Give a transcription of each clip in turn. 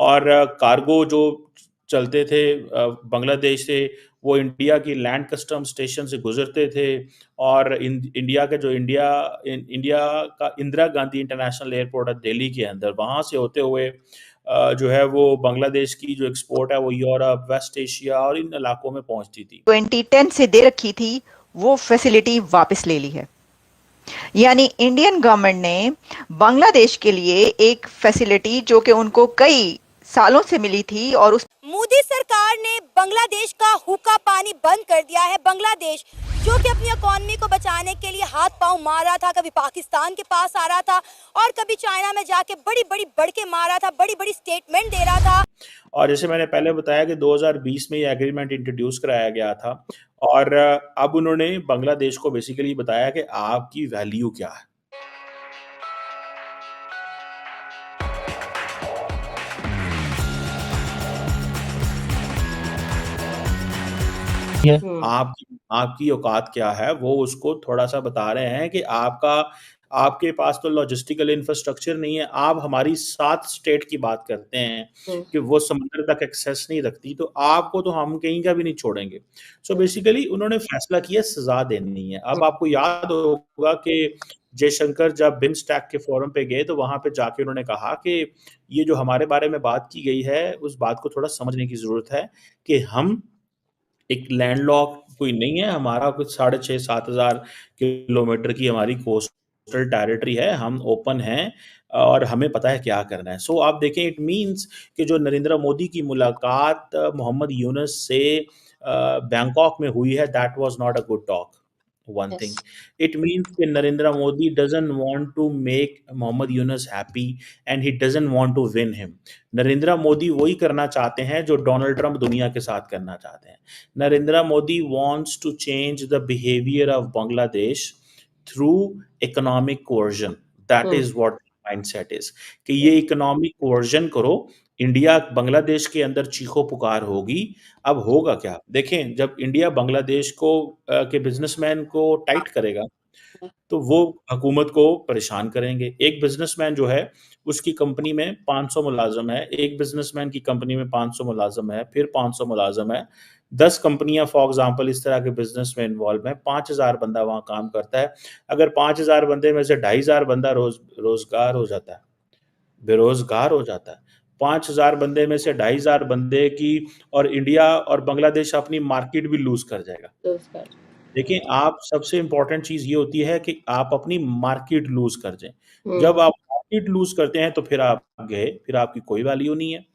और कार्गो जो चलते थे बांग्लादेश से, वो इंडिया की लैंड कस्टम स्टेशन से गुजरते थे। और इंडिया के जो इंडिया का इंदिरा गांधी इंटरनेशनल एयरपोर्ट है दिल्ली के अंदर, वहां से होते हुए जो है वो बांग्लादेश की जो एक्सपोर्ट है वो यूरोप, वेस्ट एशिया और इन इलाकों में पहुंचती थी। 2010 से दे रखी थी, वो फैसिलिटी वापस ले ली है। यानी इंडियन गवर्नमेंट ने बांग्लादेश के लिए एक फैसिलिटी जो कि उनको कई सालों से मिली थी, और उस मोदी सरकार ने बांग्लादेश का हुक्का पानी बंद कर दिया है। बांग्लादेश जो कि अपनी इकोनॉमी को बचाने के लिए हाथ पांव मार रहा था, कभी पाकिस्तान के पास आ रहा था और कभी चाइना में जाके बड़ी बड़ी बढ़ के मार रहा था, बड़ी बड़ी स्टेटमेंट दे रहा था। और जैसे मैंने पहले बताया कि 2020 में ये एग्रीमेंट इंट्रोड्यूस कराया गया था, और अब उन्होंने बांग्लादेश को बेसिकली बताया कि आपकी वैल्यू क्या है। आपकी आपकी औकात क्या है, वो उसको थोड़ा-सा बता रहे हैं कि आपके पास तो लॉजिस्टिकल इंफ्रास्ट्रक्चर नहीं है। आप हमारी 7 स्टेट की बात करते हैं कि वो समुद्र तक एक्सेस नहीं रखती, तो आपको तो हम कहीं का भी नहीं छोड़ेंगे। सो बेसिकली उन्होंने फैसला किया सज़ा देनी है। अब आपको याद होगा कि जयशंकर जब बिम्स्टेक के फोरम पे गए, तो वहाँ पे जाके उन्होंने कहा कि ये जो हमारे बारे में बात की गई है, उस बात को थोड़ा समझने की ज़रूरत है कि हम एक लैंडलॉक्ड कोई नहीं है, हमारा कुछ 6,500-7 हज़ार किलोमीटर की हमारी कोस्टल टेरिटरी है, हम ओपन हैं और हमें पता है क्या करना है। सो आप देखें, इट मीन्स कि जो नरेंद्र मोदी की मुलाकात मोहम्मद यूनुस से बैंकॉक में हुई है, that was not a good talk, one thing. It means that Narendra Modi doesn't want to make Mohammad Yunus happy and he doesn't want to win him. Narendra Modi वही करना चाहते हैं जो डोनाल्ड ट्रंप दुनिया के साथ करना चाहते हैं। Narendra Modi wants to change the behavior of Bangladesh through economic coercion. That is what mindset is. कि ये इकोनॉमिक कोर्जन करो, इंडिया बांग्लादेश के अंदर चीखो पुकार होगी। अब होगा क्या? देखें, जब इंडिया बांग्लादेश को के बिज़नेसमैन को टाइट करेगा, तो वो हुकूमत को परेशान करेंगे। एक बिज़नेसमैन जो है, उसकी कंपनी में 500 मुलाज़िम है, एक बिज़नेसमैन की कंपनी में 500 मुलाज़िम है, फिर 500 मुलाज़िम है। 10 कंपनियाँ फॉर एग्ज़ाम्पल इस तरह के बिज़नेस में इन्वॉल्व हैं, 5,000 बंदा वहाँ काम करता है। अगर 5,000 बंदे में से 2,500 बंदा रोज़गार हो जाता है, बेरोज़गार हो जाता है। 5,000 बंदे में से 2,500 बंदे की, और इंडिया और बांग्लादेश अपनी मार्केट भी लूज़ कर जाएगा। देखिए, आप सबसे इम्पोर्टेंट चीज़ ये होती है कि आप अपनी मार्केट लूज़ कर जाएँ। जब आप मार्केट लूज़ करते हैं, तो फिर आप गए, फिर आपकी कोई वैल्यू नहीं है।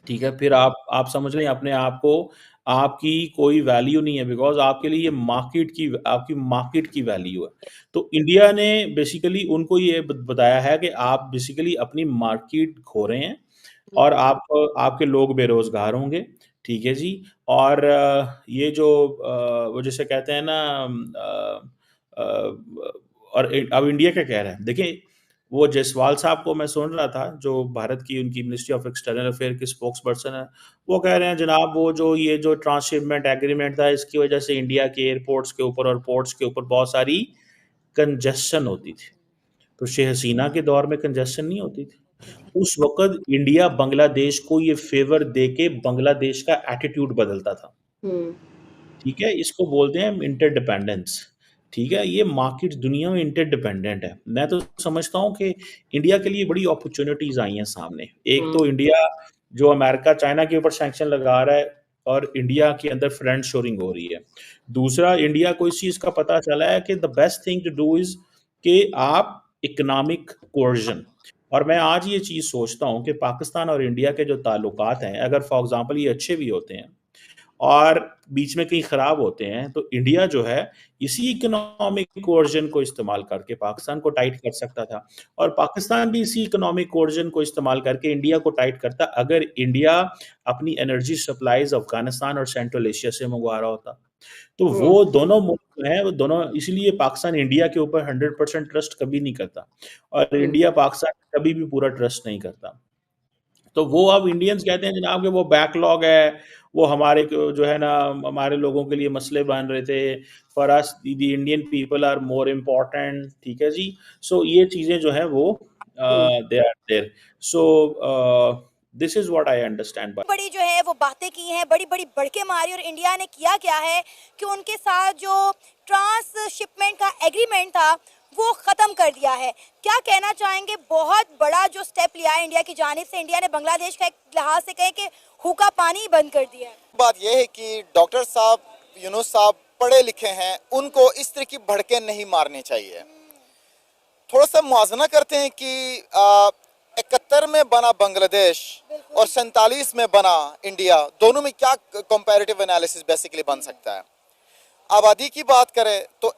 ठीक है? फिर आप समझ लें अपने आप को, आपकी कोई वैल्यू नहीं है, बिकॉज़ आपके लिए ये आपकी मार्केट की वैल्यू है। तो इंडिया ने बेसिकली उनको ये बताया है कि आप बेसिकली अपनी मार्केट खो रहे हैं, और आपके लोग बेरोज़गार होंगे, ठीक है जी? और ये जो वो जिसे कहते हैं ना, और अब इंडिया क्या कह रहा है? देखिए, वो जायसवाल साहब को मैं सुन रहा था, जो भारत की उनकी मिनिस्ट्री ऑफ एक्सटर्नल अफेयर के स्पोक्स पर्सन हैं, वो कह रहे हैं जनाब, वो जो ये जो ट्रांसशिपमेंट एग्रीमेंट था, इसकी वजह से इंडिया के एयरपोर्ट्स के ऊपर और पोर्ट्स के ऊपर बहुत सारी कंजेशन होती थी। तो शेख हसीना के दौर में कंजेशन नहीं होती थी। उस वक़्त इंडिया बांग्लादेश को ये फ़ेवर देके बांग्लादेश का एटीट्यूड बदलता था। ठीक है? इसको बोलते हैं इंटरडिपेंडेंस। ठीक है? ये मार्केट दुनिया में इंटरडिपेंडेंट है। मैं तो समझता हूँ कि इंडिया के लिए बड़ी अपॉर्च्युनिटीज़ आई हैं सामने। एक तो इंडिया जो अमेरिका, चाइना के ऊपर सैंक्शन लगा रहा है, और इंडिया के अंदर फ्रेंड शोरिंग हो रही है। दूसरा, इंडिया को इस चीज़ का पता चला है कि the best thing to do is कि आप इकोनॉमिक कोर्जन। और मैं आज ये चीज़ सोचता हूँ कि पाकिस्तान और इंडिया के जो ताल्लुकात हैं, अगर फॉर एग्ज़ाम्पल ये अच्छे भी होते हैं और बीच में कहीं ख़राब होते हैं, तो इंडिया जो है इसी इकोनॉमिक कोर्जन को इस्तेमाल करके पाकिस्तान को टाइट कर सकता था, और पाकिस्तान भी इसी इकोनॉमिक कोर्जन को इस्तेमाल करके इंडिया को टाइट करता, अगर इंडिया अपनी एनर्जी सप्लाईज़ अफ़गानिस्तान और सेंट्रल एशिया से मंगवा रहा होता। तो वो दोनों मुल्क जो हैं, वो दोनों, इसलिए पाकिस्तान इंडिया के ऊपर 100% ट्रस्ट कभी नहीं करता, और इंडिया पाकिस्तान पे कभी भी पूरा ट्रस्ट नहीं करता। तो वो अब इंडियंस कहते हैं जनाब कि वो बैकलॉग है, वो हमारे जो है ना, हमारे लोगों के लिए मसले बन रहे थे, for us the Indian people are more important, ठीक है जी? सो ये चीज़ें जो हैं वो they are there. So this is what I understand. बड़ी जो है वो बातें की हैं, बड़ी बड़ी बढ़के मारी, और इंडिया ने किया क्या है कि उनके साथ जो ट्रांसशिपमेंट का एग्रीमेंट था वो खत्म कर दिया है। क्या कहना चाहेंगे, बहुत बड़ा जो स्टेप लिया है इंडिया की जानिब से, इंडिया ने बांग्लादेश का एक लिहाज से कहे कि हुक्का पानी ही बंद कर दिया है। बात यह है कि डॉक्टर साहब, यूनुस साहब पढ़े लिखे हैं, उनको इस तरह की भड़के नहीं मारने चाहिए। थोड़ा सा मुआवजा करते हैं कि 71 में बना बांग्लादेश और 47 में बना इंडिया, दोनों में क्या कंपैरेटिव एनालिसिस बेसिकली बन सकता है। आबादी की बात करें तो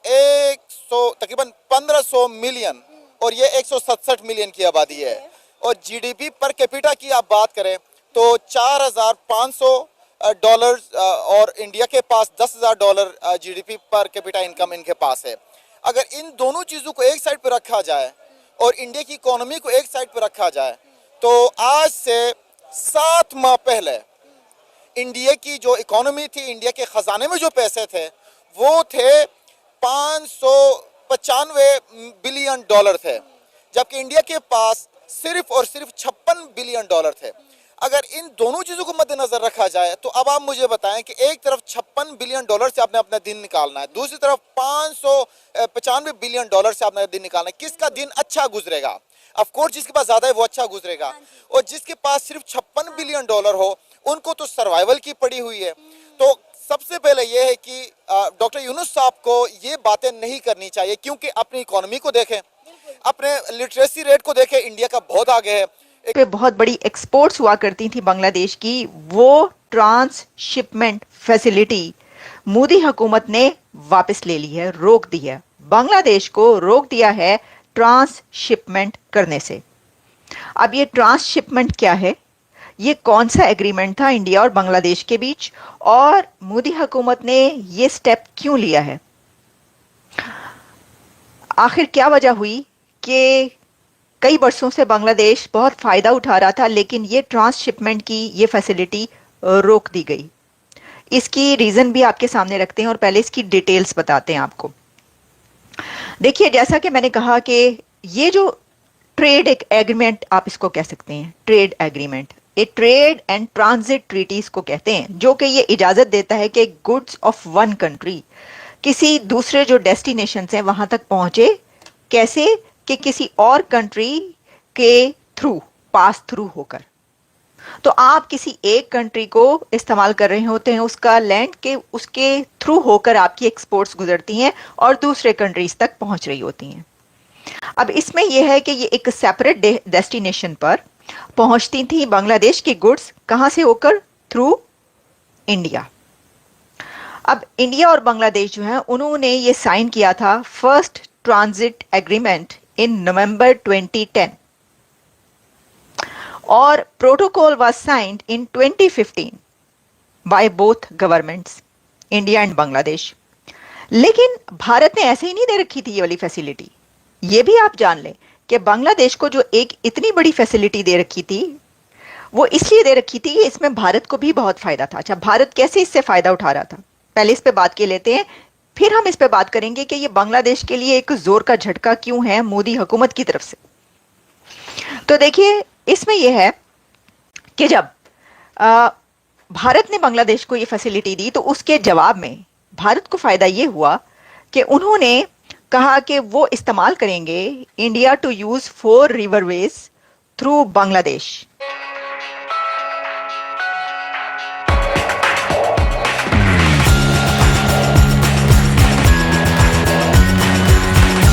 तकरीबन 1500 मिलियन और ये 167 मिलियन की आबादी है, और जीडीपी पर कैपिटा की आप बात करें तो $4500 और इंडिया के पास $10,000 जीडीपी पर कैपिटा इनकम इनके पास है। अगर इन दोनों चीज़ों को एक साइड पर रखा जाए और इंडिया की इकोनॉमी को एक साइड पर रखा जाए, तो आज से 7 माह पहले इंडिया की जो इकोनॉमी थी, इंडिया के खजाने में जो पैसे थे वो थे $595 बिलियन थे, जबकि इंडिया के पास सिर्फ और सिर्फ $56 बिलियन थे। अगर इन दोनों चीज़ों को मद्देनजर रखा जाए तो अब आप मुझे बताएं कि एक तरफ $56 बिलियन से आपने अपना दिन निकालना है, दूसरी तरफ $595 बिलियन से आपने दिन निकालना है, किसका दिन अच्छा गुजरेगा? ऑफ कोर्स जिसके पास ज्यादा है वो अच्छा गुजरेगा, और जिसके पास सिर्फ $56 बिलियन हो उनको तो सर्वाइवल की पड़ी हुई है। तो सबसे पहले ये है कि डॉक्टर यूनुस साहब को ये बातें नहीं करनी चाहिए, क्योंकि अपनी इकोनॉमी को देखें, अपने लिटरेसी रेट को देखें, इंडिया का बहुत आगे है। पे बहुत बड़ी एक्सपोर्ट्स हुआ करती थी बांग्लादेश की, वो ट्रांसशिपमेंट फैसिलिटी मोदी हुकूमत ने वापस ले ली है, रोक दी है, बांग्लादेश को रोक दिया है ट्रांसशिपमेंट करने से। अब ये ट्रांसशिपमेंट क्या है, ये कौन सा एग्रीमेंट था इंडिया और बांग्लादेश के बीच, और मोदी हुकूमत ने ये स्टेप क्यों लिया है? आखिर क्या वजह हुई कि कई वर्षों से बांग्लादेश बहुत फायदा उठा रहा था, लेकिन ये ट्रांसशिपमेंट की ये फैसिलिटी रोक दी गई? इसकी रीजन भी आपके सामने रखते हैं और पहले इसकी डिटेल्स बताते हैं आपको। देखिए, जैसा कि मैंने कहा कि ये जो ट्रेड एक एग्रीमेंट आप इसको कह सकते हैं, trade agreement, a trade and transit treaties को कहते हैं, जो कि ये इजाजत देता है कि गुड्स ऑफ वन कंट्री किसी दूसरे जो डेस्टिनेशन है वहां तक पहुंचे, कैसे कि किसी और कंट्री के थ्रू, पास थ्रू होकर। तो आप किसी एक कंट्री को इस्तेमाल कर रहे होते हैं, उसका लैंड के, उसके थ्रू होकर आपकी एक्सपोर्ट्स गुजरती हैं और दूसरे कंट्रीज तक पहुंच रही होती हैं। अब इसमें यह है कि ये एक सेपरेट डेस्टिनेशन पर पहुंचती थी बांग्लादेश की गुड्स, कहां से होकर? Through India. अब इंडिया और बांग्लादेश जो है उन्होंने ये साइन किया था फर्स्ट ट्रांजिट एग्रीमेंट इन नवंबर 2010 और protocol was signed in 2015 by both governments, India and Bangladesh. लेकिन भारत ने ऐसे ही नहीं दे रखी थी ये वाली फैसिलिटी। ये भी आप जान लें कि बांग्लादेश को जो एक इतनी बड़ी फैसिलिटी दे रखी थी, वो इसलिए दे रखी थी कि इसमें भारत को भी बहुत फायदा था। अच्छा, भारत कैसे इससे फायदा उठा रहा था, पहले इस पे बात कर लेते हैं, फिर हम इस पे बात करेंगे कि ये बांग्लादेश के लिए एक जोर का झटका क्यों है मोदी हुकूमत की तरफ से। तो देखिए, इसमें यह है कि जब भारत ने बांग्लादेश को ये फैसिलिटी दी तो उसके जवाब में भारत को फायदा ये हुआ कि उन्होंने कहा कि वो इस्तेमाल करेंगे India to use 4 riverways through Bangladesh